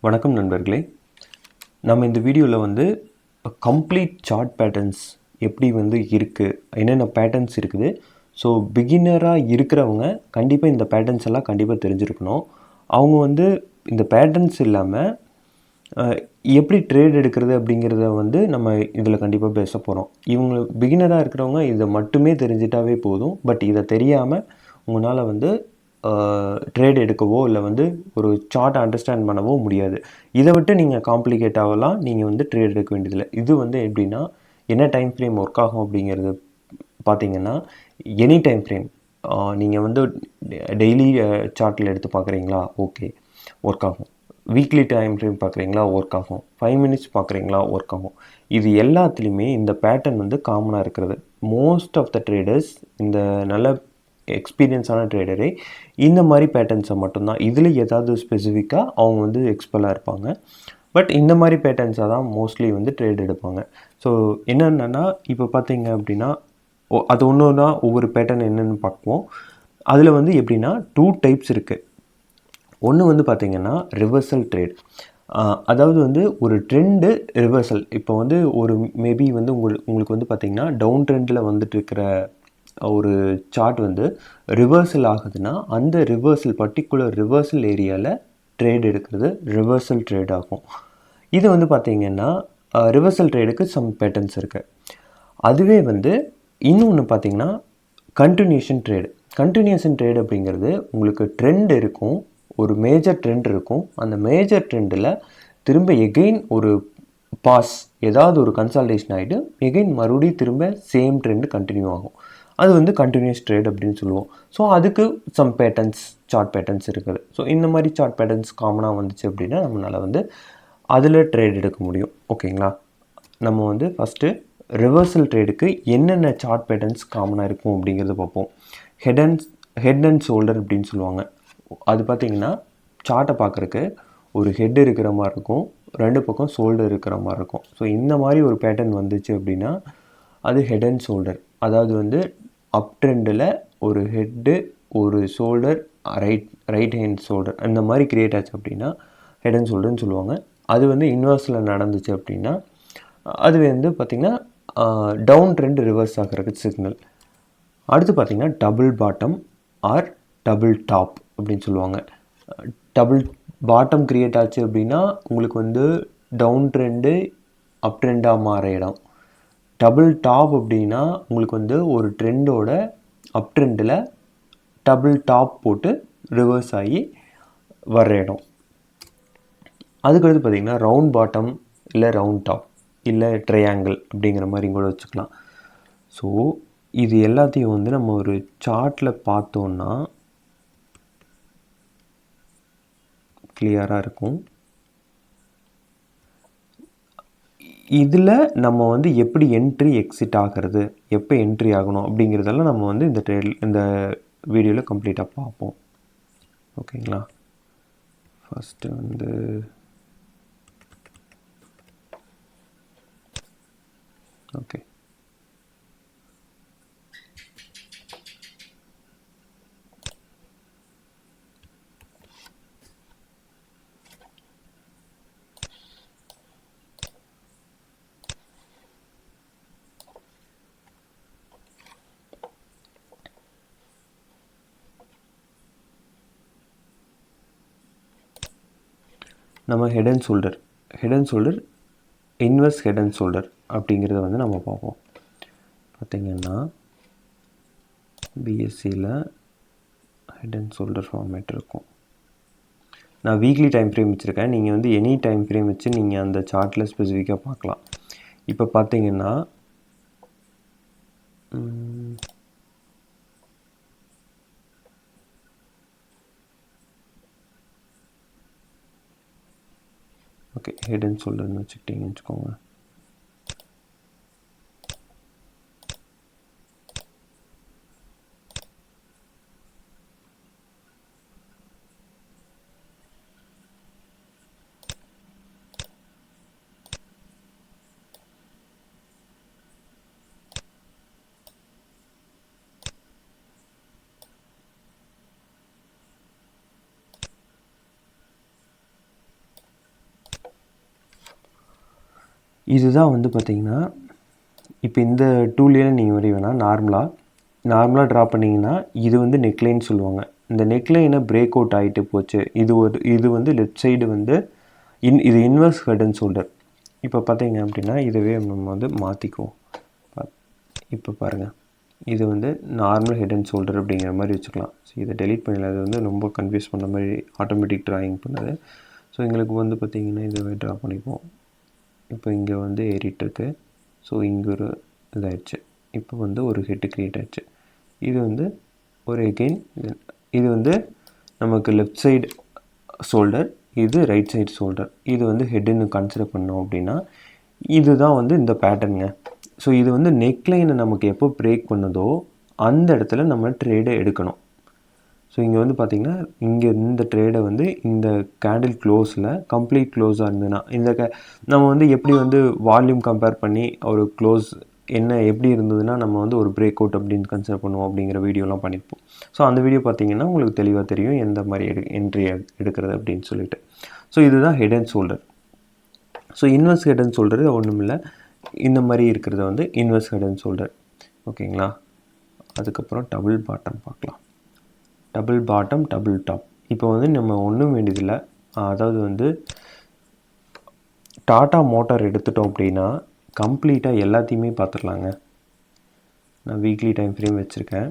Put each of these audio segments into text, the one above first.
வணக்கம் நண்பர்களே. நம்ம இந்த வீடியோவில் வந்து கம்ப்ளீட் சார்ட் பேட்டர்ன்ஸ் எப்படி வந்து இருக்குது, என்னென்ன பேட்டர்ன்ஸ் இருக்குது. ஸோ பிகினராக இருக்கிறவங்க கண்டிப்பாக இந்த பேட்டர்ன்ஸ் எல்லாம் கண்டிப்பாக தெரிஞ்சிருக்கணும். அவங்க வந்து இந்த பேட்டர்ன்ஸ் இல்லாமல் எப்படி ட்ரேட் எடுக்கிறது அப்படிங்கிறத வந்து நம்ம இதில் கண்டிப்பாக பேச போகிறோம். இவங்க பிகினராக இருக்கிறவங்க இதை மட்டுமே தெரிஞ்சிட்டாவே போதும். பட் இதை தெரியாமல் உங்களால் வந்து ட்ரேட் எடுக்கவோ இல்லை வந்து ஒரு சார்ட்டை அண்டர்ஸ்டாண்ட் பண்ணவோ முடியாது. இதை விட்டு நீங்கள் காம்ப்ளிகேட்டாகலாம் நீங்கள் வந்து ட்ரேட் எடுக்க வேண்டியதில்லை. இது வந்து எப்படின்னா என்ன டைம் ஃப்ரேம் ஒர்க் ஆகும் அப்படிங்கிறது பார்த்தீங்கன்னா, எனி டைம் ஃப்ரேம் நீங்கள் வந்து டெய்லி சார்ட்டில் எடுத்து பார்க்குறீங்களா, ஓகே ஒர்க் ஆகும். வீக்லி டைம் ஃப்ரேம் பார்க்குறீங்களா, ஒர்க் ஆகும். 5 மினிட்ஸ் பார்க்குறீங்களா, ஒர்க் ஆகும். இது எல்லாத்துலேயுமே இந்த பேட்டர்ன் வந்து காமனாக இருக்கிறது. மோஸ்ட் ஆஃப் த ட்ரேடர்ஸ், இந்த நல்ல எக்ஸ்பீரியன்ஸான ட்ரேடரே இந்த மாதிரி பேட்டர்ன்ஸை மட்டும்தான், இதில் ஏதாவது ஸ்பெசிஃபிக்காக அவங்க வந்து எக்ஸ்பர்ட்டாக இருப்பாங்க. பட் இந்த மாதிரி பேட்டர்ன்ஸாக தான் மோஸ்ட்லி வந்து ட்ரேட் எடுப்பாங்க. ஸோ என்னென்னா இப்போ பார்த்தீங்க அப்படின்னா அது ஒன்று ஒவ்வொரு பேட்டர்ன் என்னென்னு பார்ப்போம். அதில் வந்து எப்படின்னா 2 டைப்ஸ் இருக்குது. ஒன்று வந்து பார்த்திங்கன்னா ரிவர்சல் ட்ரேட். அதாவது வந்து ஒரு ட்ரெண்டு ரிவர்சல். இப்போ வந்து ஒரு மேபி வந்து உங்களுக்கு வந்து பார்த்திங்கன்னா டவுன் ட்ரெண்டில் வந்துட்டு இருக்கிற ஒரு சார்ட் வந்து ரிவர்சல் ஆகுதுன்னா அந்த பர்டிகுலர் ரிவர்சல் ஏரியாவில் ட்ரேட் எடுக்கிறது ரிவர்சல் ட்ரேட் ஆகும். இது வந்து பார்த்திங்கன்னா ரிவர்சல் ட்ரேடுக்கு சம் பேட்டர்ன்ஸ் இருக்குது. அதுவே வந்து இன்னொன்று பார்த்திங்கன்னா கண்டினியூஷன் ட்ரேடு. கண்டினியூஷன் ட்ரேட் அப்படிங்கிறது உங்களுக்கு ட்ரெண்ட் இருக்கும், ஒரு மேஜர் ட்ரெண்ட் இருக்கும். அந்த மேஜர் ட்ரெண்டில் திரும்ப எகெயின் ஒரு பாஸ், ஏதாவது ஒரு கன்சால்டேஷன் ஆகிட்டு எகெயின் மறுபடியும் திரும்ப சேம் ட்ரெண்டு கண்டினியூ ஆகும். அது வந்து கண்டினியூஸ் ட்ரேட் அப்படின்னு சொல்லுவோம். ஸோ அதுக்கு சம் பேட்டர்ன்ஸ், சார்ட் பேட்டர்ன்ஸ் இருக்குது. ஸோ இந்த மாதிரி சார்ட் பேட்டர்ன்ஸ் காமனாக வந்துச்சு அப்படின்னா நம்மளால் வந்து அதில் ட்ரேட் எடுக்க முடியும். ஓகேங்களா? நம்ம வந்து ஃபஸ்ட்டு ரிவர்சல் ட்ரேடுக்கு என்னென்ன சார்ட் பேட்டர்ன்ஸ் காமனாக இருக்கும் அப்படிங்கிறத பார்ப்போம். ஹெட் அண்ட் ஷோல்டர் அப்படின்னு சொல்லுவாங்க. அது பார்த்திங்கன்னா சார்ட்டை பார்க்குறக்கு ஒரு ஹெட் இருக்கிற மாதிரி இருக்கும், 2 பக்கம் ஷோல்டர் இருக்கிற மாதிரி இருக்கும். ஸோ இந்த மாதிரி ஒரு பேட்டர்ன் வந்துச்சு அப்படின்னா அது ஹெட் அண்ட் ஷோல்டர். அதாவது வந்து அப் ட்ரெண்டில் ஒரு ஹெட்டு, ஒரு ஷோல்டர், ரைட் ஹேண்ட் ஷோல்டர் அந்த மாதிரி க்ரியேட் ஆச்சு அப்படின்னா ஹெட் அண்ட் ஷோல்டர்னு சொல்லுவாங்க. அது வந்து இன்வர்ஸில் நடந்துச்சு அப்படின்னா அது வந்து பார்த்திங்கன்னா டவுன் ட்ரெண்ட் ரிவர்ஸ் ஆகிறதுக்கு சிக்னல். அடுத்து பார்த்திங்கன்னா double bottom or double top அப்படின்னு சொல்லுவாங்க. டபுள் பாட்டம் க்ரியேட் ஆச்சு அப்படின்னா உங்களுக்கு வந்து டவுன் ட்ரெண்டு அப் ட்ரெண்டாக மாற இடம். டபுள் டாப் அப்படின்னா உங்களுக்கு வந்து ஒரு ட்ரெண்டோட அப் ட்ரெண்டில் டபுள் டாப் போட்டு ரிவர்ஸ் ஆகி வர்ற இடம். அதுக்கடுத்து பார்த்திங்கன்னா ரவுண்ட் பாட்டம் இல்லை ரவுண்ட் டாப் இல்லை ட்ரையாங்கிள் அப்படிங்கிற மாதிரி கூட வச்சுக்கலாம். ஸோ இது எல்லாத்தையும் வந்து நம்ம ஒரு சார்ட்டில் பார்த்தோன்னா கிளியராக இருக்கும். இதில் நம்ம வந்து எப்படி என்ட்ரி எக்ஸிட் ஆகிறது, எப்போ என்ட்ரி ஆகணும் அப்படிங்கிறதெல்லாம் நம்ம வந்து இந்த வீடியோவில் கம்ப்ளீட்டாக பார்ப்போம். ஓகேங்களா? ஃபஸ்ட்டு வந்து ஓகே, நம்ம head and shoulder inverse head and shoulder அப்படிங்கிறத வந்து நம்ம பார்ப்போம். பார்த்திங்கன்னா பிஎஸ்சியில் ஹெட் அண்ட் ஷோல்டர் ஃபார்மேட் இருக்கும். நான் வீக்லி டைம் ஃப்ரேம் வச்சுருக்கேன். நீங்கள் வந்து எனி டைம் ஃப்ரேம் வச்சு நீங்கள் அந்த சார்ட்டில் ஸ்பெசிஃபிக்காக பார்க்கலாம். இப்போ பார்த்தீங்கன்னா ஓகே, ஹெட் அண்ட் ஷோல்டர்னு வச்சுக்கிட்டீங்கன்னு வச்சுக்கோங்க. இதுதான் வந்து பார்த்திங்கன்னா இப்போ இந்த டூல்லையே நீங்கள் வரைய வேணாம், நார்மலாக ட்ரா பண்ணிங்கன்னா இது வந்து நெக்லைன் சொல்லுவாங்க. இந்த நெக்லைனை பிரேக் அவுட் ஆகிட்டு போச்சு. இது வந்து லெஃப்ட் சைடு வந்து இது இன்வெர்ஸ் ஹெட் அண்ட் ஷோல்டர். இப்போ பார்த்தீங்க அப்படின்னா இதுவே நம்ம வந்து மாற்றிக்குவோம். இப்போ பாருங்கள், இது வந்து நார்மல் ஹெட் அண்ட் ஷோல்டர் அப்படிங்கிற மாதிரி வச்சுக்கலாம். ஸோ இதை டெலீட் பண்ணல, அது வந்து ரொம்ப கன்ஃபியூஸ் பண்ண மாதிரி ஆட்டோமேட்டிக் ட்ராயிங் பண்ணது. ஸோ எங்களுக்கு வந்து பார்த்திங்கன்னா இதை ட்ரா பண்ணிப்போம். இப்போ இங்கே வந்து ஏறிட்டுருக்கு. ஸோ இங்கே ஒரு இதாகிடுச்சு. இப்போ வந்து ஒரு ஹெட்டு க்ரியேட் ஆகிடுச்சு. இது வந்து ஒரு எகெயின் இது வந்து நமக்கு லெஃப்ட் சைடு ஷோல்டர், இது ரைட் சைடு ஷோல்டர். இது வந்து ஹெட்டுன்னு கன்சிடர் பண்ணோம் அப்படின்னா இதுதான் வந்து இந்த பேட்டர்னுங்க. ஸோ இது வந்து நெக்லைனை நமக்கு எப்போ பிரேக் பண்ணுதோ அந்த இடத்துல நம்ம ட்ரேடை எடுக்கணும். ஸோ இங்கே வந்து பார்த்திங்கன்னா இங்கே இந்த ட்ரேடை வந்து இந்த கேண்டில் க்ளோஸில் கம்ப்ளீட் க்ளோஸாக இருந்ததுன்னா நம்ம வந்து எப்படி வந்து வால்யூம் கம்பேர் பண்ணி ஒரு க்ளோஸ் என்ன எப்படி இருந்ததுன்னா நம்ம வந்து ஒரு பிரேக் அவுட் அப்படின்னு கன்சிடர் பண்ணுவோம் அப்படிங்கிற வீடியோலாம் பண்ணியிருப்போம். ஸோ அந்த வீடியோ பார்த்திங்கன்னா உங்களுக்கு தெளிவாக தெரியும் எந்த மாதிரி என்ட்ரி எடுக்கிறது அப்படின்னு சொல்லிட்டு. ஸோ இதுதான் head and shoulder. So inverse head and shoulder ஒன்றும் இல்லை, இந்த மாதிரி இருக்கிறத வந்து இன்வெர்ஸ் ஹெட் அண்ட் ஷோல்டர். ஓகேங்களா. அதுக்கப்புறம் டபுள் பாட்டம் பார்க்கலாம். Double bottom, double top. இப்போ வந்து நம்ம ஒன்றும் வேண்டியதில்லை. அதாவது வந்து டாட்டா மோட்டார் எடுத்துட்டோம் அப்படின்னா கம்ப்ளீட்டாக எல்லாத்தையுமே பார்த்துடலாங்க. நான் வீக்லி டைம் ஃப்ரேம் வச்சுருக்கேன்.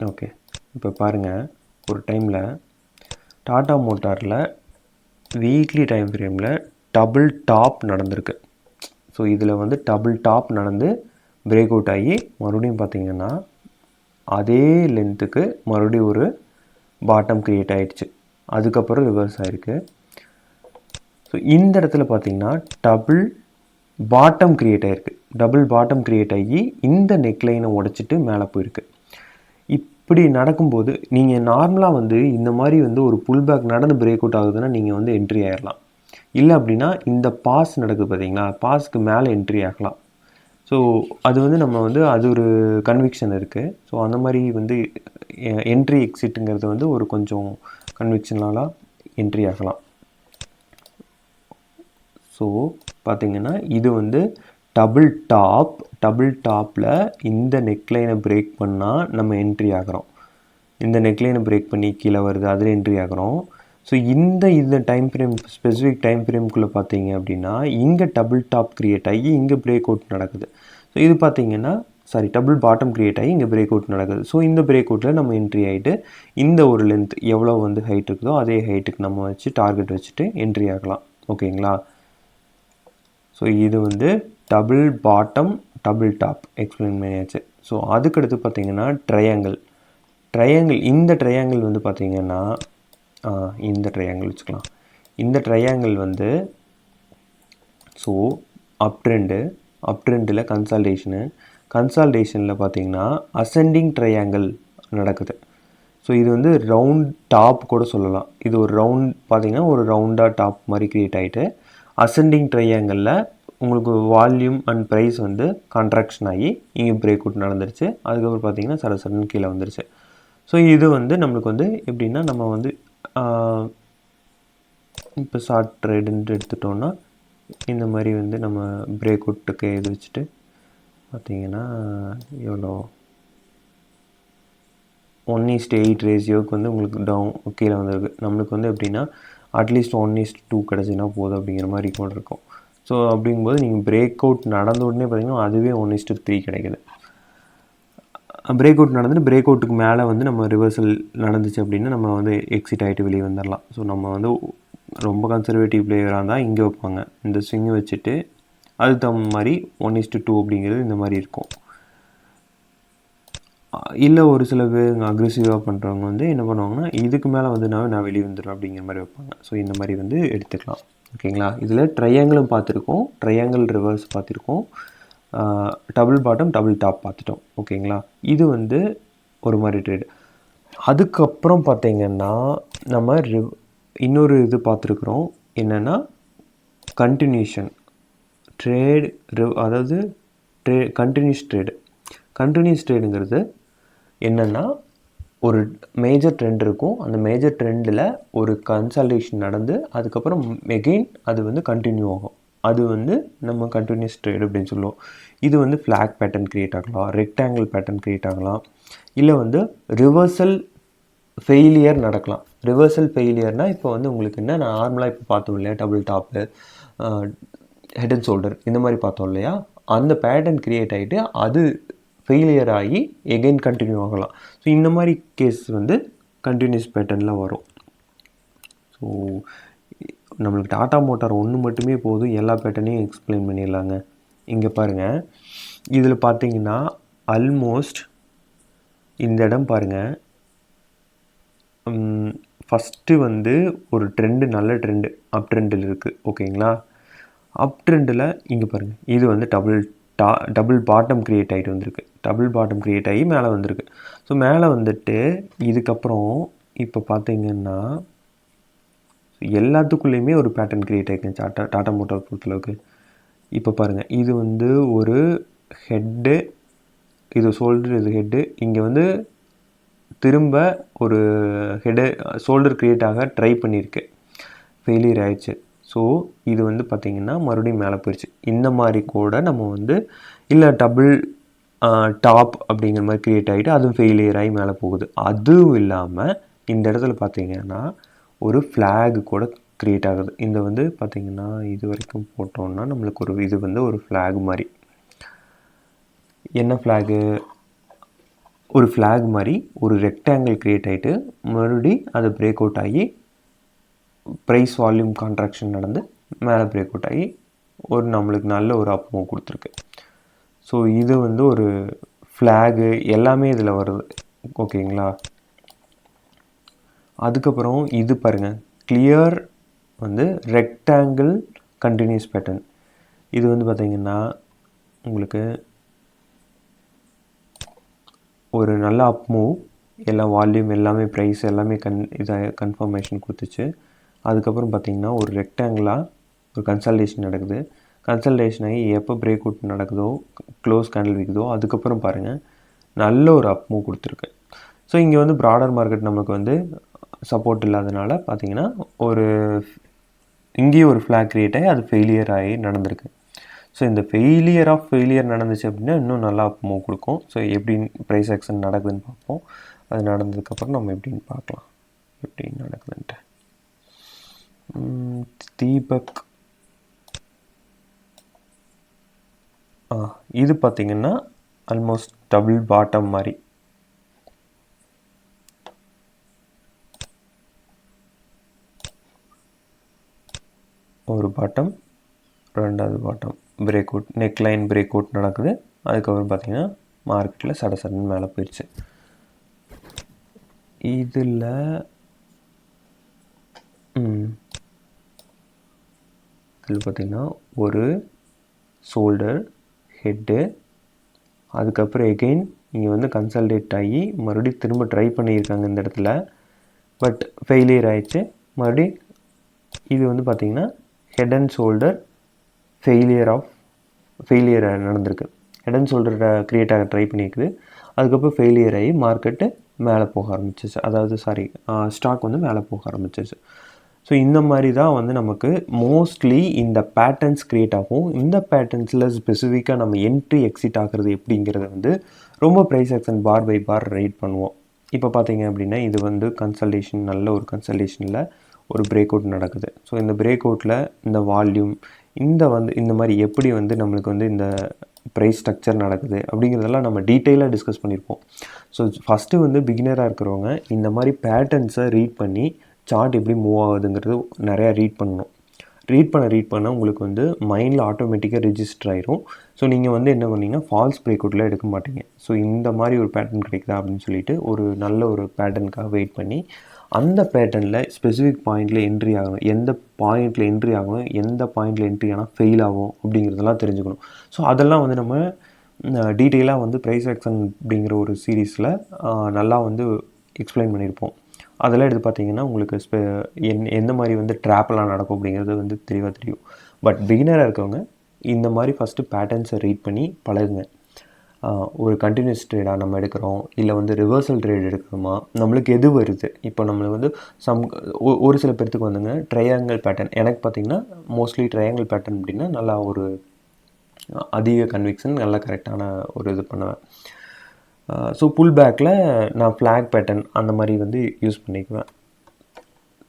ஓகே, இப்போ பாருங்கள், ஒரு டைமில் டாட்டா மோட்டாரில் வீக்லி டைம் ஃப்ரேமில் டபுள் டாப் நடந்திருக்கு. ஸோ இதில் வந்து டபுள் டாப் நடந்து பிரேக் அவுட் ஆகி மறுபடியும் பார்த்திங்கன்னா அதே லென்த்துக்கு மறுபடியும் ஒரு பாட்டம் க்ரியேட் ஆகிடுச்சு. அதுக்கப்புறம் ரிவர்ஸ் ஆகிருக்கு. ஸோ இந்த இடத்துல பார்த்திங்கன்னா டபுள் பாட்டம் க்ரியேட் ஆகிருக்கு. டபுள் பாட்டம் க்ரியேட் ஆகி இந்த நெக்லைனை உடச்சிட்டு மேலே போயிருக்கு. இப்படி நடக்கும்போது நீங்கள் நார்மலாக வந்து இந்த மாதிரி வந்து ஒரு புல் பேக் நடந்து பிரேக் அவுட் ஆகுதுன்னா நீங்கள் வந்து என்ட்ரி ஆகிடலாம். இல்லை அப்படின்னா இந்த பாஸ் நடக்குது பார்த்தீங்களா, பாஸ்க்கு மேலே என்ட்ரி ஆகலாம். ஸோ அது வந்து நம்ம வந்து அது ஒரு கன்விக்ஷன் இருக்குது. ஸோ அந்த மாதிரி வந்து என்ட்ரி எக்ஸிட்டுங்கிறது வந்து ஒரு கொஞ்சம் கன்விக்ஷனால என்ட்ரி ஆகலாம். ஸோ பார்த்திங்கன்னா இது வந்து டபுள் டாப்பில் இந்த நெக்லைனை பிரேக் பண்ணால் நம்ம என்ட்ரி ஆகிறோம். இந்த நெக்லைனை பிரேக் பண்ணி கீழே வருது, அதில் என்ட்ரி ஆகிறோம். ஸோ இந்த டைம் ஃப்ரேம், ஸ்பெசிஃபிக் டைம் ஃப்ரேம்குள்ளே பார்த்தீங்க அப்படின்னா இங்கே டபுள் டாப் க்ரியேட் ஆகி இங்கே பிரேக் அவுட் நடக்குது. ஸோ இது பார்த்திங்கன்னா டபுள் பாட்டம் க்ரியேட் ஆகி இங்கே பிரேக் அவுட் நடக்குது. ஸோ இந்த பிரேக் அவுட்டில் நம்ம என்ட்ரி ஆகிட்டு இந்த ஒரு லென்த் எவ்வளோ வந்து ஹைட் இருக்குதோ அதே ஹைட்டுக்கு நம்ம வச்சு டார்கெட் வச்சுட்டு என்ட்ரி ஆகலாம். ஓகேங்களா. ஸோ இது வந்து double bottom, double top explain பண்ணியாச்சு. ஸோ அதுக்கடுத்து பார்த்திங்கன்னா ட்ரையாங்கிள். இந்த ட்ரையாங்கிள் வந்து பார்த்திங்கன்னா இந்த ட்ரையாங்கிள் வச்சுக்கலாம். இந்த ட்ரையாங்கிள் வந்து ஸோ அப் ட்ரெண்டில் கன்சால்டேஷனில் பார்த்திங்கன்னா அசெண்டிங் ட்ரையாங்கிள் நடக்குது. ஸோ இது வந்து ரவுண்ட் டாப் கூட சொல்லலாம். இது ஒரு ரவுண்ட் பார்த்திங்கன்னா ஒரு ரவுண்டாக டாப் மாதிரி க்ரியேட் ஆகிட்டு அசெண்டிங் ட்ரையாங்கிளில் உங்களுக்கு வால்யூம் அண்ட் ப்ரைஸ் வந்து கான்ட்ராக்ஷன் ஆகி இங்கே பிரேக் அவுட் நடந்துருச்சு. அதுக்கப்புறம் பார்த்திங்கன்னா சடன்னு கீழே வந்துருச்சு. ஸோ இது வந்து நம்மளுக்கு வந்து எப்படின்னா நம்ம வந்து இப்போ ஷார்ட் ட்ரேடுன்ட்டு எடுத்துட்டோன்னா இந்த மாதிரி வந்து நம்ம பிரேக் அவுட்டுக்கு இது வச்சுட்டு பார்த்திங்கன்னா எவ்வளோ 1:8 ரேஷியோவுக்கு வந்து உங்களுக்கு கீழே வந்துருக்கு. நம்மளுக்கு வந்து எப்படின்னா அட்லீஸ்ட் 1:2 கிடச்சின்னா போதும் அப்படிங்கிற மாதிரி கூட இருக்கும். ஸோ அப்படிங்கும்போது நீங்கள் பிரேக் அவுட் நடந்த உடனே பார்த்திங்கன்னா அதுவே 1:3 கிடைக்குது. பிரேக் அவுட் நடந்துட்டு பிரேக் அவுட்டுக்கு மேலே வந்து நம்ம ரிவர்சல் நடந்துச்சு அப்படின்னா நம்ம வந்து எக்ஸிட் ஆகிட்டு வெளியே வந்துடலாம். ஸோ நம்ம வந்து ரொம்ப கன்சர்வேட்டிவ் பிளேயராக இருந்தால் இங்கே வைப்பாங்க, இந்த ஸ்விங்கை வச்சுட்டு அதுக்கு தகுந்த மாதிரி 1:2 அப்படிங்கிறது இந்த மாதிரி இருக்கும். இல்லை ஒரு சில பேர் அக்ரெசிவாக பண்ணுறவங்க வந்து என்ன பண்ணுவாங்கன்னா இதுக்கு மேலே வந்து நான் வெளியே வந்துடுவேன் அப்படிங்கிற மாதிரி வைப்பாங்க. ஸோ இந்த மாதிரி வந்து எடுத்துக்கலாம். ஓகேங்களா. இதில் ட்ரையாங்கிளும் பார்த்துருக்கோம், ட்ரையாங்கிள் ரிவர்ஸ் பார்த்துருக்கோம், டபுள் பாட்டம், டபுள் டாப் பார்த்துட்டோம். ஓகேங்களா. இது வந்து ஒரு மாதிரி ட்ரேடு. அதுக்கப்புறம் பார்த்திங்கன்னா நம்ம இன்னொரு இது பார்த்துருக்குறோம், என்னென்னா கண்டினியூஷன் ட்ரேடு. அதாவது கண்டினியூஸ் ட்ரேடுங்கிறது என்னென்னா ஒரு மேஜர் ட்ரெண்ட் இருக்கும், அந்த மேஜர் ட்ரெண்டில் ஒரு கன்சால்டேஷன் நடந்து அதுக்கப்புறம் எகெயின் அது வந்து கண்டினியூ ஆகும். அது வந்து நம்ம கண்டினியூஸ் ட்ரேட் அப்படின்னு சொல்லுவோம். இது வந்து ஃப்ளாக் பேட்டர்ன் க்ரியேட் ஆகலாம், ரெக்டாங்கிள் பேட்டர்ன் க்ரியேட் ஆகலாம், இல்லை வந்து ரிவர்சல் ஃபெயிலியர் நடக்கலாம். ரிவர்சல் ஃபெயிலியர்னால் இப்போ வந்து உங்களுக்கு என்ன, நான் நார்மலாக இப்போ பார்த்தோம் இல்லையா, double top, head and shoulder இந்த மாதிரி பார்த்தோம் இல்லையா, அந்த பேட்டர்ன் க்ரியேட் ஆகிட்டு அது ஃபெயிலியர் ஆகி எகெயின் கண்டினியூ ஆகலாம். ஸோ இந்த மாதிரி கேஸ் வந்து கண்டினியூஸ் பேட்டர்னில் வரும். ஸோ நம்மளுக்கு டாடா மோட்டார் ஒன்று மட்டுமே போதும் எல்லா பேட்டர்னையும் எக்ஸ்பிளைன் பண்ணிடலாங்க. இங்கே பாருங்கள், இதில் பார்த்தீங்கன்னா ஆல்மோஸ்ட் இந்த இடம் பாருங்கள், ஃபஸ்ட்டு வந்து ஒரு ட்ரெண்டு, நல்ல ட்ரெண்டு அப் ட்ரெண்டில் இருக்குது. ஓகேங்களா, அப் ட்ரெண்டில் இங்கே பாருங்கள், இது வந்து டபுள் பாட்டம் க்ரியேட் ஆகிட்டு வந்திருக்கு. டபுள் பாட்டம் க்ரியேட் ஆகி மேலே வந்திருக்கு. ஸோ மேலே வந்துட்டு இதுக்கப்புறம் இப்போ பார்த்தீங்கன்னா எல்லாத்துக்குள்ளேயுமே ஒரு பேட்டர்ன் க்ரியேட் ஆகிருக்கு டாடா மோட்டார் பொறுத்தளவுக்கு. இப்போ பாருங்கள், இது வந்து ஒரு ஹெட்டு, இது ஷோல்டர், இது ஹெட்டு. இங்கே வந்து திரும்ப ஒரு ஹெடு ஷோல்டர் க்ரியேட் ஆக ட்ரை பண்ணியிருக்கு, ஃபெயிலியர் ஆயிடுச்சு. ஸோ இது வந்து பார்த்திங்கன்னா மறுபடியும் மேலே போயிடுச்சு. இந்த மாதிரி கூட நம்ம வந்து இல்லை டபுள் டாப் அப்படிங்கிற மாதிரி க்ரியேட் ஆகிட்டு அதுவும் ஃபெயிலியர் ஆகி மேலே போகுது. அதுவும் இல்லாமல் இந்த இடத்துல பார்த்திங்கன்னா ஒரு ஃப்ளாக் கூட க்ரியேட் ஆகுது. இந்த வந்து பார்த்திங்கன்னா இது வரைக்கும் போட்டோம்னா நம்மளுக்கு ஒரு இது வந்து ஒரு ஃப்ளாக் மாதிரி, என்ன ஃப்ளாகு, ஒரு ஃப்ளாக் மாதிரி ஒரு ரெக்டாங்கிள் க்ரியேட் ஆகிட்டு மறுபடி அது பிரேக் அவுட் ஆகி ப்ரைஸ் வால்யூம் கான்ட்ராக்ஷன் நடந்து மேலே பிரேக் அவுட் ஆகி ஒரு நம்மளுக்கு நல்ல ஒரு அப் மூவ் கொடுத்துருக்கு. ஸோ இது வந்து ஒரு ஃப்ளாகு எல்லாமே இதில் வருது. ஓகேங்களா, அதுக்கப்புறம் இது பாருங்கள், கிளியர் வந்து ரெக்டாங்கிள் கண்டினியூஸ் பேட்டர்ன். இது வந்து பார்த்திங்கன்னா உங்களுக்கு ஒரு நல்ல அப் மூவ், எல்லா வால்யூம் எல்லாமே ப்ரைஸ் எல்லாமே இதாக கன்ஃபர்மேஷன் கொடுத்துச்சு. அதுக்கப்புறம் பார்த்திங்கன்னா ஒரு ரெக்டாங்கிளாக ஒரு கன்சல்டேஷன் நடக்குது. கன்சல்டேஷன் ஆகி எப்போ பிரேக் அவுட் நடக்குதோ, க்ளோஸ் கேண்டில் விற்குதோ, அதுக்கப்புறம் பாருங்கள் நல்ல ஒரு அப் மூவ் கொடுத்துருக்கு. ஸோ இங்கே வந்து ப்ராடர் மார்க்கெட் நமக்கு வந்து சப்போர்ட் இல்லாதனால பார்த்திங்கன்னா ஒரு இங்கேயும் ஒரு ஃப்ளாக் க்ரியேட் ஆகி அது ஃபெயிலியர் ஆகி நடந்திருக்கு. ஸோ இந்த ஃபெயிலியர் நடந்துச்சு அப்படின்னா இன்னும் நல்லா அப் மூவ் கொடுக்கும். ஸோ எப்படி ப்ரைஸ் ஆக்ஷன் நடக்குதுன்னு பார்ப்போம். அது நடந்ததுக்கப்புறம் நம்ம எப்படின்னு பார்க்கலாம் எப்படி நடக்குதுன்ட்டு. தீபக், இது பார்த்திங்கன்னா ஆல்மோஸ்ட் டபுள் பாட்டம் மாதிரி, ஒரு பாட்டம், ரெண்டாவது bottom break out, neck line break out நடக்குது. அதுக்கப்புறம் பார்த்திங்கன்னா மார்க்கெட்டில் சடன்னு மேலே போயிடுச்சு. இதில் பார்த்திங்கன்னா ஒரு ஷோல்டர், ஹெட்டு, அதுக்கப்புறம் எகெயின் இங்கே வந்து கன்சல்டேட் ஆகி மறுபடியும் திரும்ப ட்ரை பண்ணியிருக்காங்க இந்த இடத்துல, பட் ஃபெயிலியர் ஆகிடுச்சு. மறுபடியும் இது வந்து பார்த்திங்கன்னா ஹெட் அண்ட் ஷோல்டர் ஃபெயிலியர் நடந்திருக்கு. ஹெட் அண்ட் ஷோல்டர் க்ரியேட் ஆக ட்ரை பண்ணியிருக்குது. அதுக்கப்புறம் ஃபெயிலியர் ஆகி மார்க்கெட்டு மேலே போக ஆரம்பிச்சிச்சு, அதாவது ஸ்டாக் வந்து மேலே போக ஆரம்பிச்சிச்சு. ஸோ இந்த மாதிரி தான் வந்து நமக்கு மோஸ்ட்லி இந்த பேட்டர்ன்ஸ் க்ரியேட் ஆகும். இந்த பேட்டர்ன்ஸில் ஸ்பெசிஃபிக்காக நம்ம என்ட்ரி எக்ஸிட் ஆகிறது எப்படிங்கிறத வந்து ரொம்ப price action bar by bar write பண்ணுவோம். இப்போ பார்த்தீங்க அப்படின்னா இது வந்து கன்சல்டேஷன், நல்ல ஒரு கன்சல்டேஷனில் ஒரு பிரேக் அவுட் நடக்குது. ஸோ இந்த பிரேக் அவுட்டில் இந்த வால்யூம் இந்த மாதிரி எப்படி வந்து நம்மளுக்கு வந்து இந்த ப்ரைஸ் ஸ்ட்ரக்சர் நடக்குது அப்படிங்கிறதெல்லாம் நம்ம டீட்டெயிலாக டிஸ்கஸ் பண்ணியிருப்போம். ஸோ ஃபஸ்ட்டு வந்து பிகினராக இருக்கிறவங்க இந்த மாதிரி பேட்டர்ன்ஸை ரீட் பண்ணி சார்ட் எப்படி மூவ் ஆகுதுங்கிறது நிறையா ரீட் பண்ணணும். ரீட் பண்ண உங்களுக்கு வந்து மைண்டில் ஆட்டோமேட்டிக்காக ரிஜிஸ்டர் ஆயிரும். ஸோ நீங்கள் வந்து என்ன பண்ணிங்கன்னா ஃபால்ஸ் பிரேக் அவுட்டில் எடுக்க மாட்டீங்க. ஸோ இந்த மாதிரி ஒரு பேட்டர்ன் கிடைக்குதா அப்படின்னு சொல்லிட்டு ஒரு நல்ல ஒரு பேட்டர்னுக்காக வெயிட் பண்ணி அந்த பேட்டர்னில் ஸ்பெசிஃபிக் பாயிண்டில் என்ட்ரி ஆகணும், எந்த பாயிண்டில் என்ட்ரி ஆகணும், எந்த பாயிண்டில் என்ட்ரி ஆனால் ஃபெயில் ஆகும் அப்படிங்கிறதெல்லாம் தெரிஞ்சுக்கணும். ஸோ அதெல்லாம் வந்து நம்ம டீட்டெயிலாக வந்து ப்ரைஸ் ஆக்ஷன் அப்படிங்கிற ஒரு சீரீஸில் நல்லா வந்து எக்ஸ்பிளைன் பண்ணியிருப்போம். அதெல்லாம் எடுத்து பார்த்தீங்கன்னா உங்களுக்கு எந்த மாதிரி வந்து ட்ராப்பெல்லாம் நடக்கும் அப்படிங்கிறது வந்து தெளிவாக தெரியும். பட் பிகினராக இருக்கவங்க இந்த மாதிரி ஃபஸ்ட்டு பேட்டர்ன்ஸை ரீட் பண்ணி பழகுங்க. ஒரு கண்டினியூஸ் ட்ரேடாக நம்ம எடுக்கிறோம், இல்லை வந்து ரிவர்சல் ட்ரேட் எடுக்கிறோமா, நம்மளுக்கு எது வருது. இப்போ நம்மளுக்கு வந்து ஒரு சில பேர்த்துக்கு வந்துங்க ட்ரையாங்கிள் பேட்டர்ன், எனக்கு பார்த்திங்கன்னா மோஸ்ட்லி ட்ரையாங்கிள் பேட்டர்ன் அப்படின்னா நல்லா ஒரு அதிக கன்விக்ஷன், நல்லா கரெக்டான ஒரு இது பண்ணுவேன். ஸோ புல் பேக்கில் நான் ஃப்ளாக் பேட்டர்ன் அந்த மாதிரி வந்து யூஸ் பண்ணிக்குவேன்.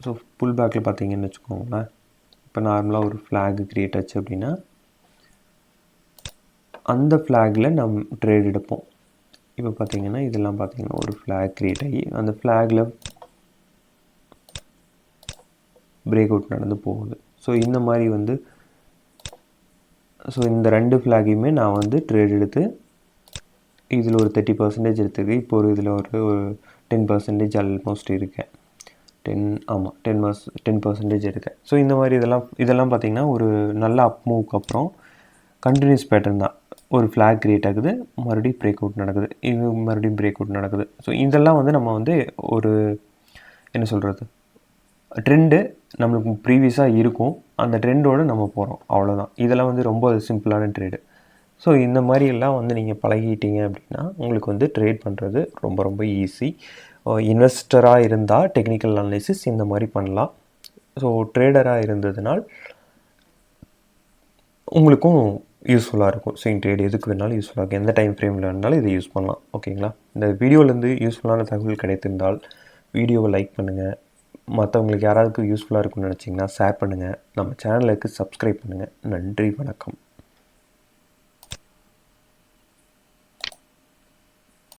ஸோ புல் பேக்கில் பார்த்தீங்கன்னு வச்சுக்கோங்களேன், இப்போ நார்மலாக ஒரு ஃப்ளாக் க்ரியேட் ஆச்சு அப்படின்னா அந்த ஃப்ளாகில் நம்ம ட்ரேட் எடுப்போம். இப்போ பார்த்தீங்கன்னா இதெல்லாம் பார்த்தீங்கன்னா ஒரு ஃப்ளாக் க்ரியேட் ஆகி அந்த ஃப்ளாகில் பிரேக் அவுட் நடந்து போகுது. ஸோ இந்த மாதிரி வந்து ஸோ இந்த 2 ஃப்ளாகையுமே நான் வந்து ட்ரேட் எடுத்து இதில் ஒரு 30% எடுத்துருக்கு. இப்போ ஒரு இதில் ஒரு 10% ஆல்மோஸ்ட் இருக்கேன். 10% இருக்கேன். ஸோ இந்த மாதிரி இதெல்லாம் பார்த்திங்கன்னா ஒரு நல்ல அப் மூவ்க்கு அப்புறம் கண்டினியூஸ் பேட்டர்ன் தான். ஒரு ஃப்ளாக் க்ரியேட் ஆகுது, மறுபடியும் பிரேக் அவுட் நடக்குது, இது மறுபடியும் பிரேக் அவுட் நடக்குது. ஸோ இதெல்லாம் வந்து நம்ம வந்து ஒரு என்ன சொல்கிறது, ட்ரெண்டு நம்மளுக்கு ப்ரீவியஸாக இருக்கும், அந்த ட்ரெண்டோடு நம்ம போகிறோம், அவ்வளோதான். இதெல்லாம் வந்து ரொம்ப சிம்பிளான ட்ரேடு. ஸோ இந்த மாதிரியெல்லாம் வந்து நீங்கள் பழகிட்டீங்க அப்படின்னா உங்களுக்கு வந்து ட்ரேட் பண்ணுறது ரொம்ப ரொம்ப ஈஸி. இன்வெஸ்டராக இருந்தால் டெக்னிக்கல் அனாலிசிஸ் இந்த மாதிரி பண்ணலாம். ஸோ ட்ரேடராக இருந்ததுனால் உங்களுக்கும் யூஸ்ஃபுல்லாக இருக்கும். ஸ்விங் ட்ரேட் எதுக்கு வேணாலும் யூஸ்ஃபுல்லாக இருக்கும். எந்த டைம் ஃப்ரேமில் இருந்தாலும் இதை யூஸ் பண்ணலாம். ஓகேங்களா? இந்த வீடியோலேருந்து யூஸ்ஃபுல்லான தகவல் கிடைத்திருந்தால் வீடியோவை லைக் பண்ணுங்கள். மற்றவங்களுக்கு யாராவது யூஸ்ஃபுல்லாக இருக்கும்னு நினச்சிங்கன்னா ஷேர் பண்ணுங்கள். நம்ம சேனலுக்கு சப்ஸ்கிரைப் பண்ணுங்கள். நன்றி, வணக்கம்.